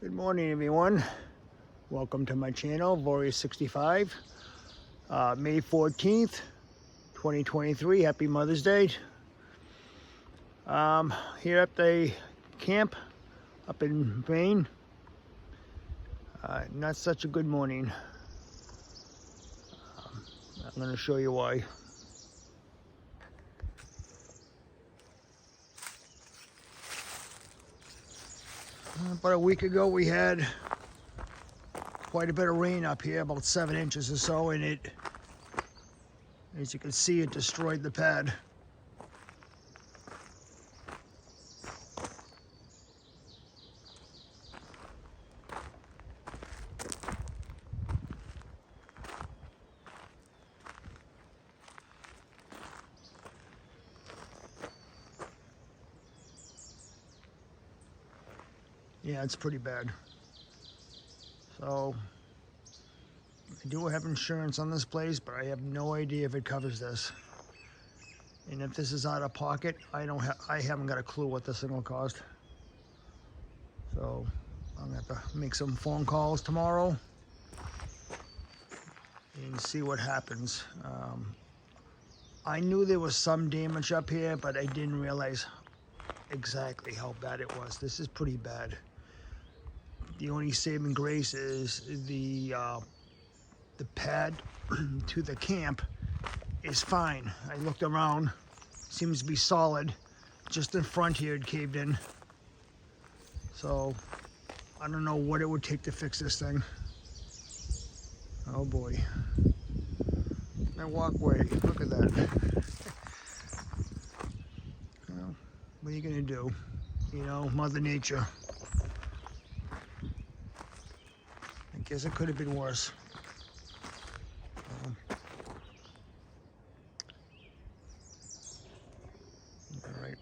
Good morning, everyone. Welcome to my channel, Warrior65. May 14th, 2023. Happy Mother's Day. Here at the camp up in Maine. Not such a good morning. I'm going to show you why. About a week ago, we had quite a bit of rain up here, about 7 inches or so, and it, as you can see, it destroyed the pad. Yeah, it's pretty bad. So I do have insurance on this place, but I have no idea if it covers this. And if this is out of pocket, I haven't got a clue what this thing will cost. So I'm gonna have to make some phone calls tomorrow and see what happens. I knew there was some damage up here, but I didn't realize exactly how bad it was. This is pretty bad. The only saving grace is the pad to the camp is fine. I looked around, seems to be solid. Just in front here it caved in. So I don't know what it would take to fix this thing. Oh boy. My walkway, look at that. Well, what are you gonna do? You know, Mother Nature. I guess it could have been worse. All right.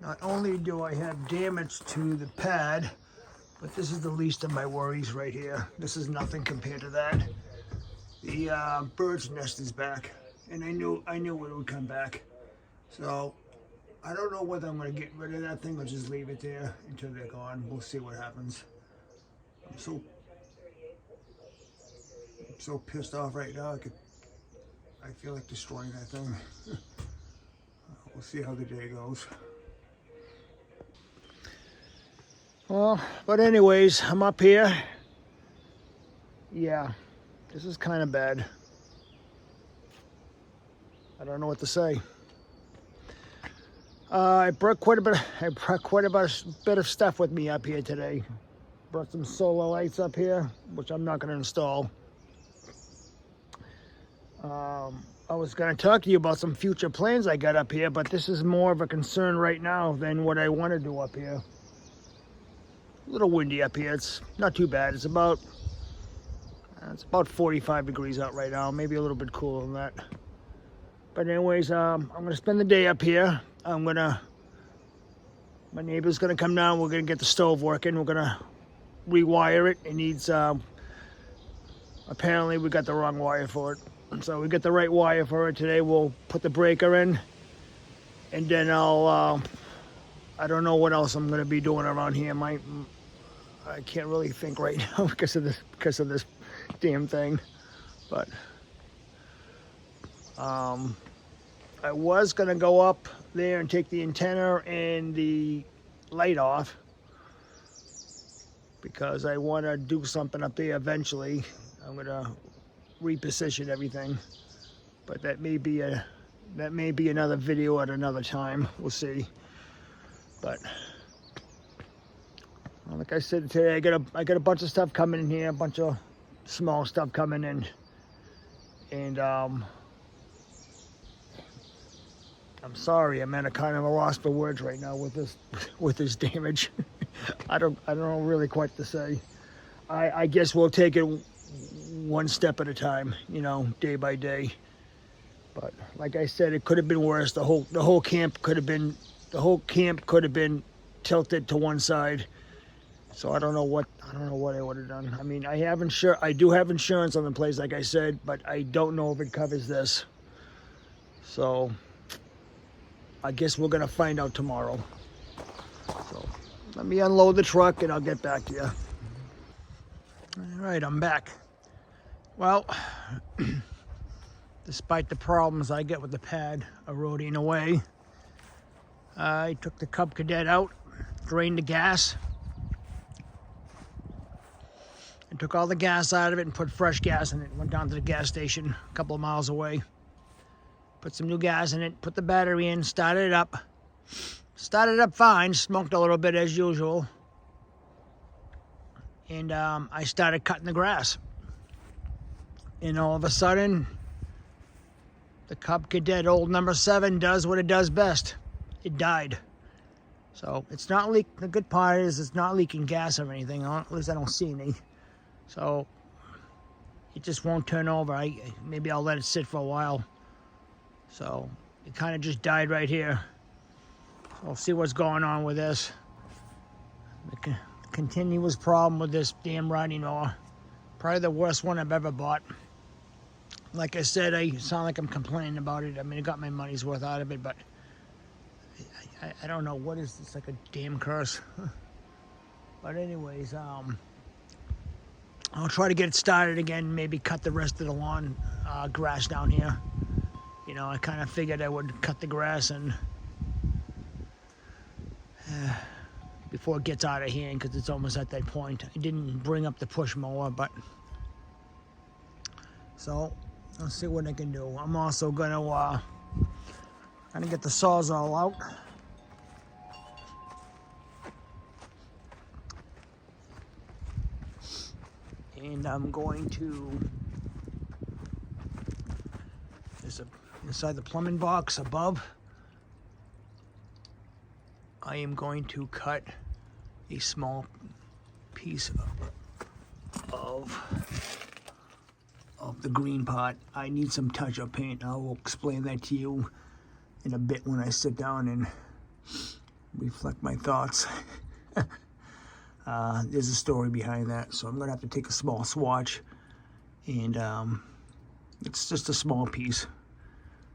Not only do I have damage to the pad, but this is the least of my worries right here. This is nothing compared to that. The bird's nest is back, and I knew it would come back. So I don't know whether I'm going to get rid of that thing or just leave it there until they're gone. We'll see what happens. I'm so pissed off right now. I feel like destroying that thing. We'll see how the day goes. Well, but anyways, I'm up here. Yeah, this is kind of bad. I don't know what to say. I brought quite a bit of stuff with me up here today. Brought some solar lights up here, which I'm not going to install. I was going to talk to you about some future plans I got up here, but this is more of a concern right now than what I want to do up here. A little windy up here. It's not too bad. It's about 45 degrees out right now, maybe a little bit cooler than that. But anyways, I'm gonna spend the day up here. My neighbor's gonna come down. We're gonna get the stove working. We're gonna rewire it. It needs, apparently we got the wrong wire for it. So we get the right wire for it today. We'll put the breaker in, and then I don't know what else I'm gonna be doing around here. I can't really think right now because of this damn thing. But I was gonna go up there and take the antenna and the light off because I want to do something up there eventually. I'm gonna reposition everything, but that may be another video at another time. We'll see. But like I said today, I got a bunch of stuff coming in here, a bunch of small stuff coming in, and I'm sorry, I'm at a kind of a loss for words right now with this damage. I don't know really quite to say. I guess we'll take it one step at a time, you know, day by day. But like I said, it could have been worse. The whole camp could have been tilted to one side. So I don't know what I would have done. I mean, I do have insurance on the place, like I said, but I don't know if it covers this. So I guess we're gonna find out tomorrow. So let me unload the truck and I'll get back to you. All right, I'm back. Well, despite the problems I get with the pad eroding away, I took the Cub Cadet out, drained the gas, and took all the gas out of it and put fresh gas in it. Went down to the gas station a couple of miles away, put some new gas in it, put the battery in, started it up. Started up fine, smoked a little bit as usual. And I started cutting the grass. And all of a sudden, the Cub Cadet old number 7 does what it does best. It died. So it's not leak. The good part is it's not leaking gas or anything. At least I don't see any. So it just won't turn over. Maybe I'll let it sit for a while. So it kind of just died right here. So I'll see what's going on with this. The continuous problem with this damn riding mower. Probably the worst one I've ever bought. Like I said, I sound like I'm complaining about it. I mean, I got my money's worth out of it, but I don't know what is this, like a damn curse. But anyways, I'll try to get it started again, maybe cut the rest of the lawn grass down here. You know, I kind of figured I would cut the grass and before it gets out of hand, because it's almost at that point. I didn't bring up the push mower, but so I'll see what I can do. I'm also gonna get the Sawzall out. And I'm going to, inside the plumbing box above, I am going to cut a small piece of the green part. I need some touch-up paint. I will explain that to you in a bit when I sit down and reflect my thoughts. There's a story behind that, so I'm gonna have to take a small swatch, and it's just a small piece,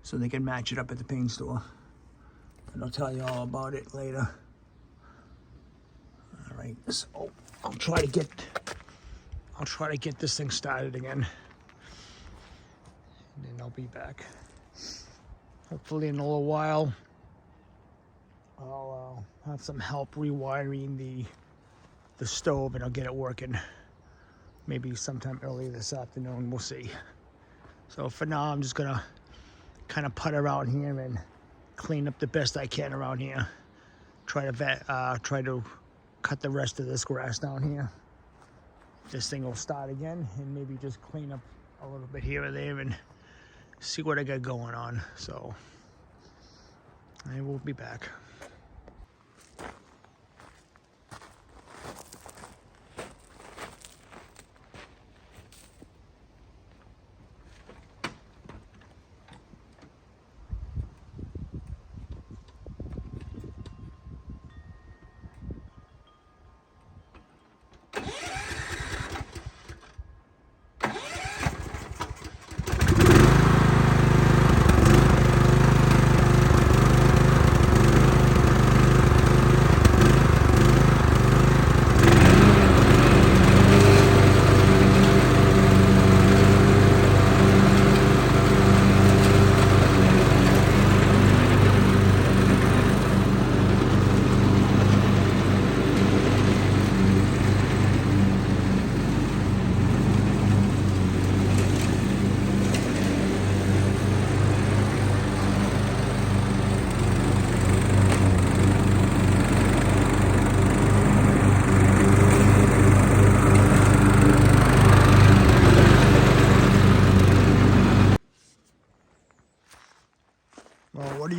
so they can match it up at the paint store. And I'll tell you all about it later. All right, so I'll try to get this thing started again, and then I'll be back. Hopefully in a little while, I'll have some help rewiring the stove, and I'll get it working. Maybe sometime early this afternoon, we'll see. So for now, I'm just gonna kind of putt around here and clean up the best I can around here. Try to cut the rest of this grass down here. This thing will start again, and maybe just clean up a little bit here or there and see what I got going on. So I will be back.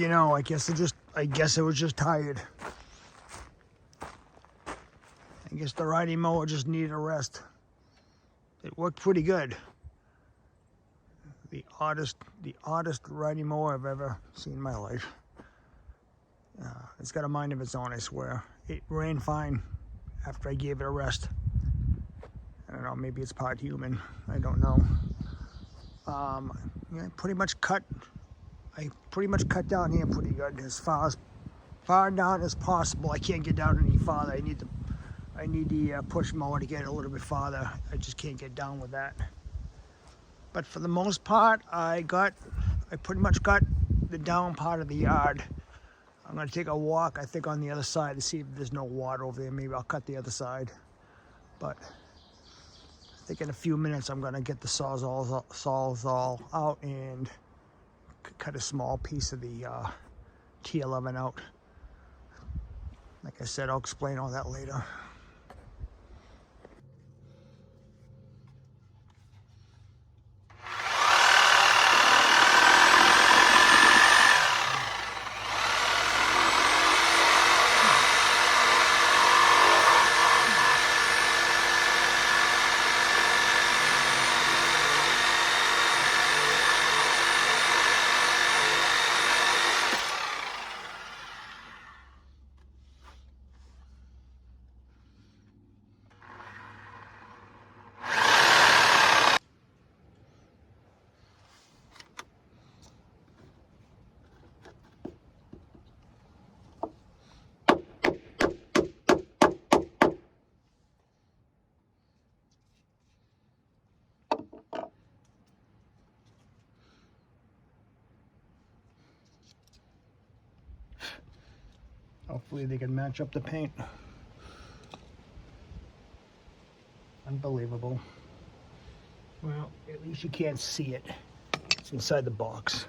you know, I guess it was just tired. I guess the riding mower just needed a rest. It worked pretty good. The oddest riding mower I've ever seen in my life. It's got a mind of its own, I swear. It ran fine after I gave it a rest. I don't know, maybe it's part human. I don't know. Yeah, I pretty much cut down here pretty good, as far down as possible. I can't get down any farther. I need the push mower to get it a little bit farther. I just can't get down with that. But for the most part, I pretty much got the down part of the yard. I'm gonna take a walk, I think, on the other side to see if there's no water over there. Maybe I'll cut the other side. But I think in a few minutes I'm gonna get the Sawzall out and cut a small piece of the T11 out. Like I said, I'll explain all that later. Hopefully they can match up the paint. Unbelievable. Well, at least you can't see it. It's inside the box.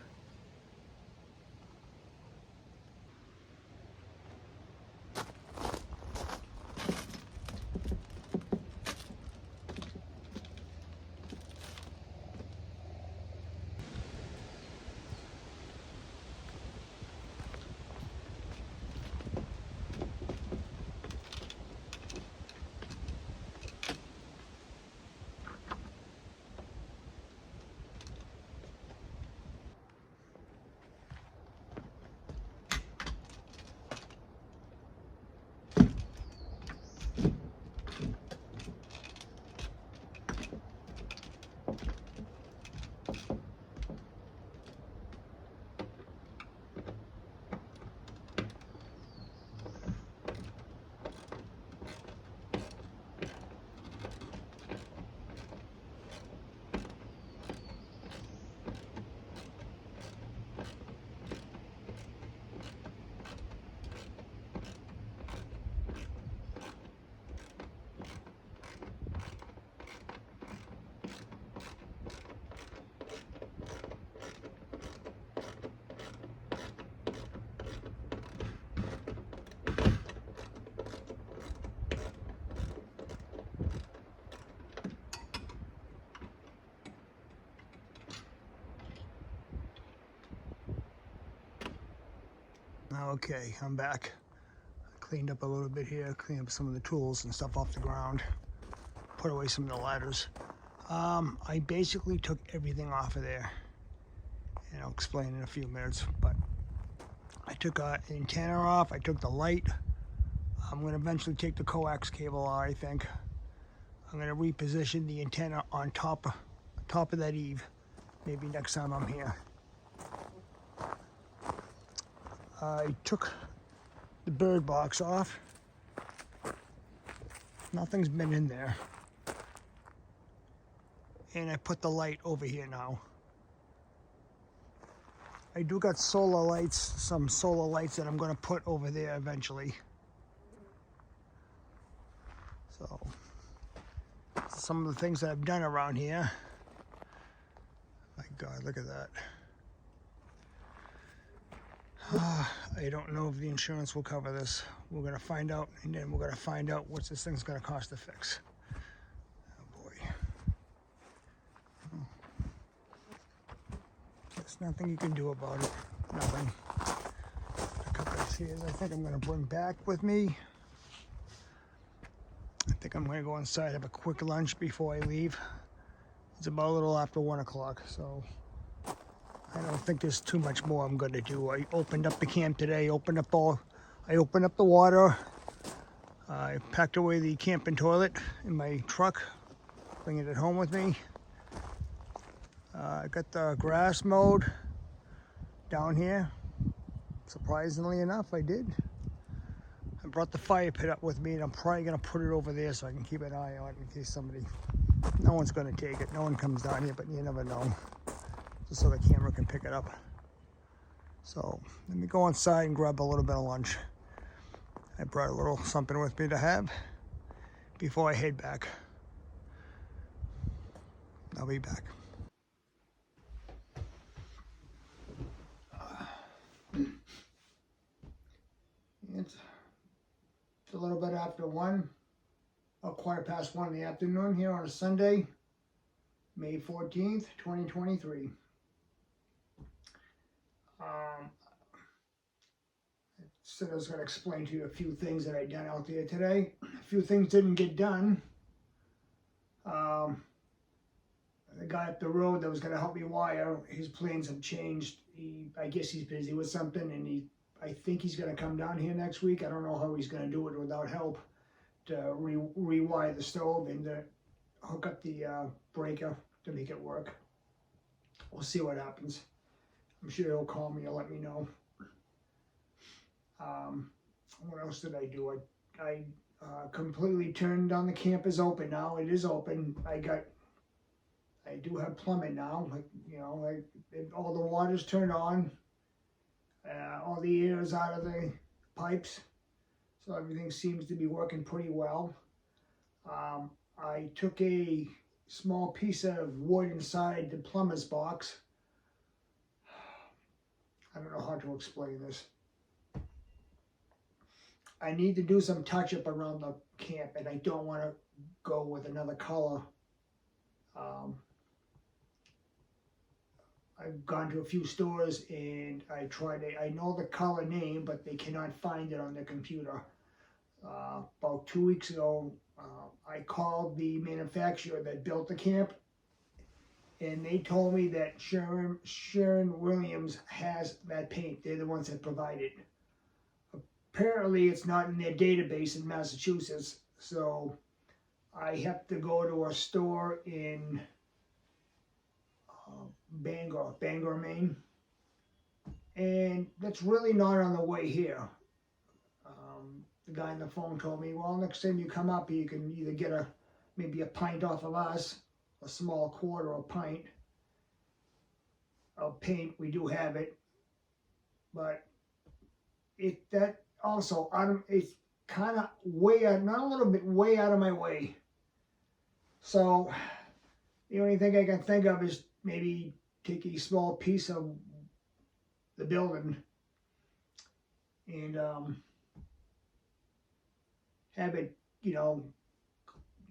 Okay, I'm back. I cleaned up a little bit here, cleaned up some of the tools and stuff off the ground, put away some of the ladders. I basically took everything off of there, and I'll explain in a few minutes, but I took an antenna off, I took the light. I'm going to eventually take the coax cable out, I think. I'm going to reposition the antenna on top of that eave, maybe next time I'm here. I took the bird box off. Nothing's been in there. And I put the light over here now. I do got solar lights, some solar lights that I'm going to put over there eventually. So, some of the things that I've done around here. My God, look at that. I don't know if the insurance will cover this. We're going to find out, and then we're going to find out what this thing's going to cost to fix. Oh boy. There's nothing you can do about it. Nothing. downstairs I think I'm going to bring back with me. I think I'm going to go inside, have a quick lunch before I leave. It's about a little after 1 o'clock, so I don't think there's too much more I'm going to do. I opened up the camp today, I opened up the water. I packed away the camping toilet in my truck, bringing it home with me. I got the grass mowed down here. Surprisingly enough, I did. I brought the fire pit up with me, and I'm probably going to put it over there so I can keep an eye on it in case somebody... No one's going to take it. No one comes down here, but you never know. Just so the camera can pick it up. So let me go inside and grab a little bit of lunch. I brought a little something with me to have before I head back. I'll be back. It's a little bit after 1, or 1:15 in the afternoon here on a Sunday, May 14th, 2023. I said I was going to explain to you a few things that I done out there today. A few things didn't get done. The guy up the road that was going to help me wire, his plans have changed. I guess he's busy with something, and I think he's going to come down here next week. I don't know how he's going to do it without help to rewire the stove and to hook up the breaker to make it work. We'll see what happens. I'm sure he'll call me and let me know. What else did I do? I completely turned on the camp. Is open now. It is open. I do have plumbing now. All the water's turned on. All the air is out of the pipes, so everything seems to be working pretty well. I took a small piece of wood inside the plumber's box. I don't know how to explain this. I need to do some touch-up around the camp, and I don't want to go with another color. I've gone to a few stores and I know the color name, but they cannot find it on their computer. About 2 weeks ago, I called the manufacturer that built the camp, and they told me that Sherwin-Williams has that paint. They're the ones that provide it. Apparently, it's not in their database in Massachusetts, so I have to go to a store in Bangor, Maine, and that's really not on the way here. The guy on the phone told me, well, next time you come up, you can either get maybe a pint off of us, a small quart or a pint of paint. We do have it, but it's kind of way out, not a little bit, way out of my way. So the only thing I can think of is maybe take a small piece of the building and have it,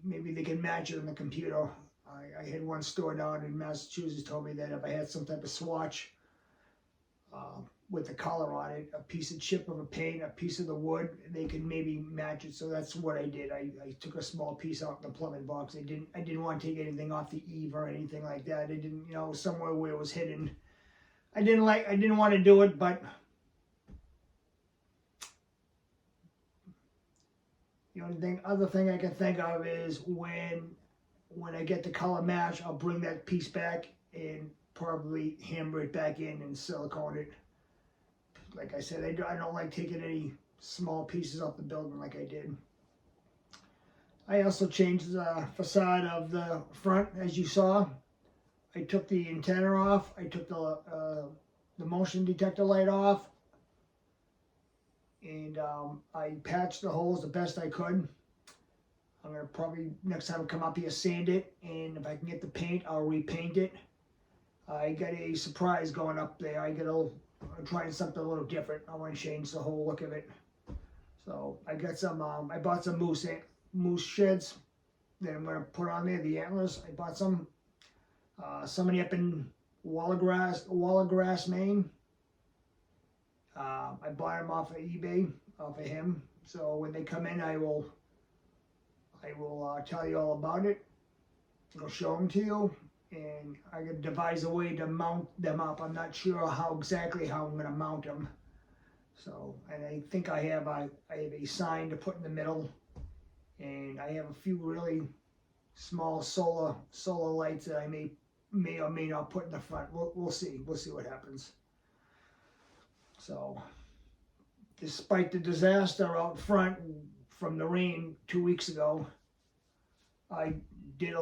maybe they can match it on the computer. I had one store down in Massachusetts told me that if I had some type of swatch with the color on it, a piece of chip of a paint, a piece of the wood, they can maybe match it. So that's what I did. I took a small piece out of the plumbing box. I didn't want to take anything off the eave or anything like that. I didn't, somewhere where it was hidden. I didn't want to do it, but the other thing I can think of is when I get the color match, I'll bring that piece back and probably hammer it back in and silicone it. Like I said, I don't like taking any small pieces off the building like I did. I also changed the facade of the front, as you saw. I took the antenna off. I took the motion detector light off. And I patched the holes the best I could. I'm going to probably, next time I come up here, sand it. And if I can get the paint, I'll repaint it. I got a surprise going up there. I'm trying something a little different. I want to change the whole look of it. So I got some, I bought some moose sheds that I'm going to put on there, the antlers. I bought some. Somebody up in Wallagrass, Maine, I bought them off of eBay, off of him. So when they come in, I will tell you all about it. I'll show them to you, and I can devise a way to mount them up. I'm not sure exactly how I'm going to mount them. So, and I think I have a sign to put in the middle, and I have a few really small solar lights that I may or may not put in the front. We'll see. We'll see what happens. So, despite the disaster out front from the rain 2 weeks ago, I got a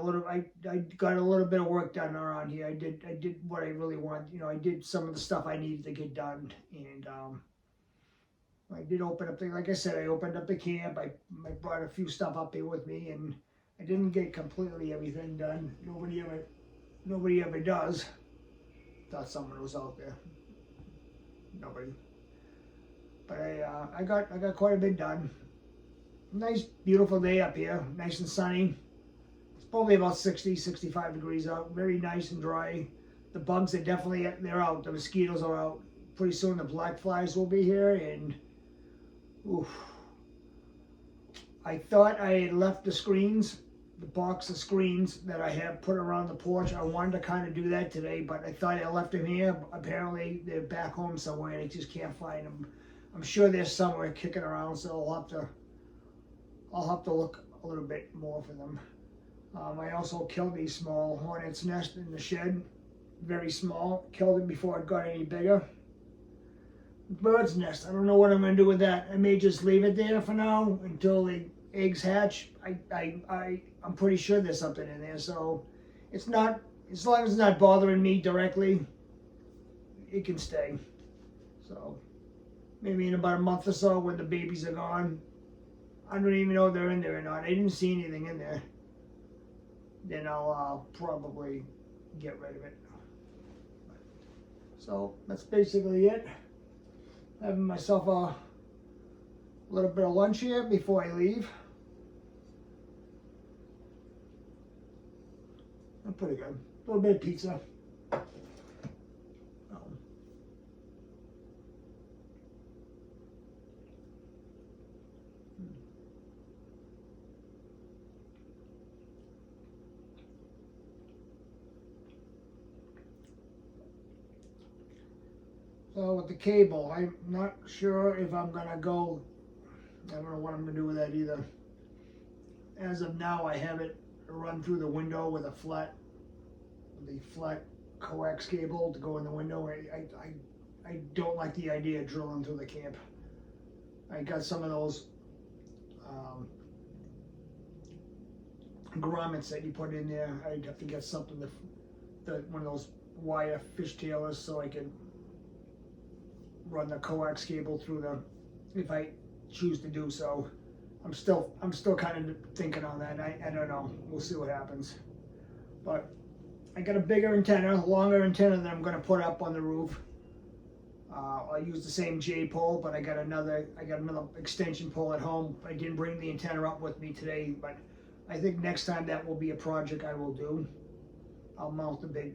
little bit of work done around here. I did what I really wanted. You know, I did some of the stuff I needed to get done, and I did open up like I said, I opened up the camp. I brought a few stuff up here with me, and I didn't get completely everything done. Nobody ever does. Thought someone was out there. Nobody. But I got quite a bit done. Nice, beautiful day up here. Nice and sunny. It's probably about 60, 65 degrees out. Very nice and dry. The bugs are definitely, they're out. The mosquitoes are out. Pretty soon the black flies will be here, and oof. I thought I had left the screens, the box of screens that I have put around the porch. I wanted to kind of do that today, but I thought I left them here. Apparently they're back home somewhere, and I just can't find them. I'm sure they're somewhere kicking around, so I'll have to look a little bit more for them. I also killed a small hornet's nest in the shed, very small. Killed it before it got any bigger. Bird's nest. I don't know what I'm going to do with that. I may just leave it there for now until the eggs hatch. I'm pretty sure there's something in there, so it's not, as long as it's not bothering me directly, it can stay. So maybe in about a month or so when the babies are gone, I don't even know if they're in there or not. I didn't see anything in there. Then I'll probably get rid of it. So that's basically it. Having myself a little bit of lunch here before I leave. That's pretty good. A little bit of pizza. So with the cable, I'm not sure if I'm gonna go, I don't know what I'm gonna do with that either. As of now, I have it run through the window with the flat coax cable to go in the window. I don't like the idea of drilling through the camp. I got some of those grommets that you put in there. I'd have to get something one of those wire fishtailers so I can run the coax cable through if I choose to do so. I'm still kind of thinking on that. I don't know. We'll see what happens. But I got a bigger antenna, longer antenna that I'm going to put up on the roof. I'll use the same J pole, but I got another extension pole at home. I didn't bring the antenna up with me today, but I think next time that will be a project I will do. I'll mount the big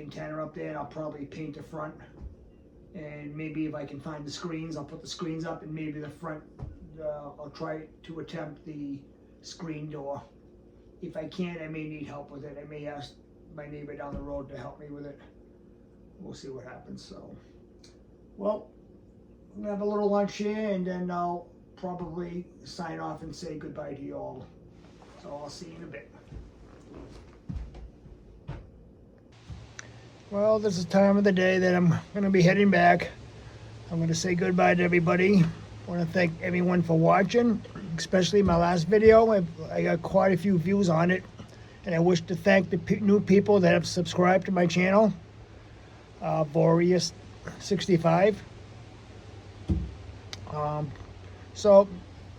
antenna up there, and I'll probably paint the front. And maybe if I can find the screens, I'll put the screens up, and maybe the front, I'll try to attempt the screen door. If I can't, I may need help with it. I may ask my neighbor down the road to help me with it. We'll see what happens. So, well, I'm gonna have a little lunch here, and then I'll probably sign off and say goodbye to you all. So I'll see you in a bit. Well, this is the time of the day that I'm going to be heading back. I'm going to say goodbye to everybody. I want to thank everyone for watching, especially my last video. I got quite a few views on it. And I wish to thank the new people that have subscribed to my channel. Boreas65. So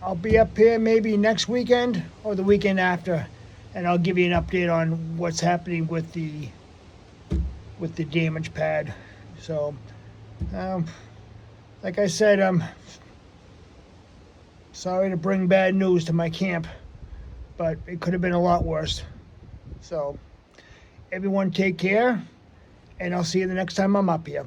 I'll be up here maybe next weekend or the weekend after. And I'll give you an update on what's happening with the damage pad. So like I said, I'm sorry to bring bad news to my camp, but it could have been a lot worse. So everyone take care, and I'll see you the next time I'm up here.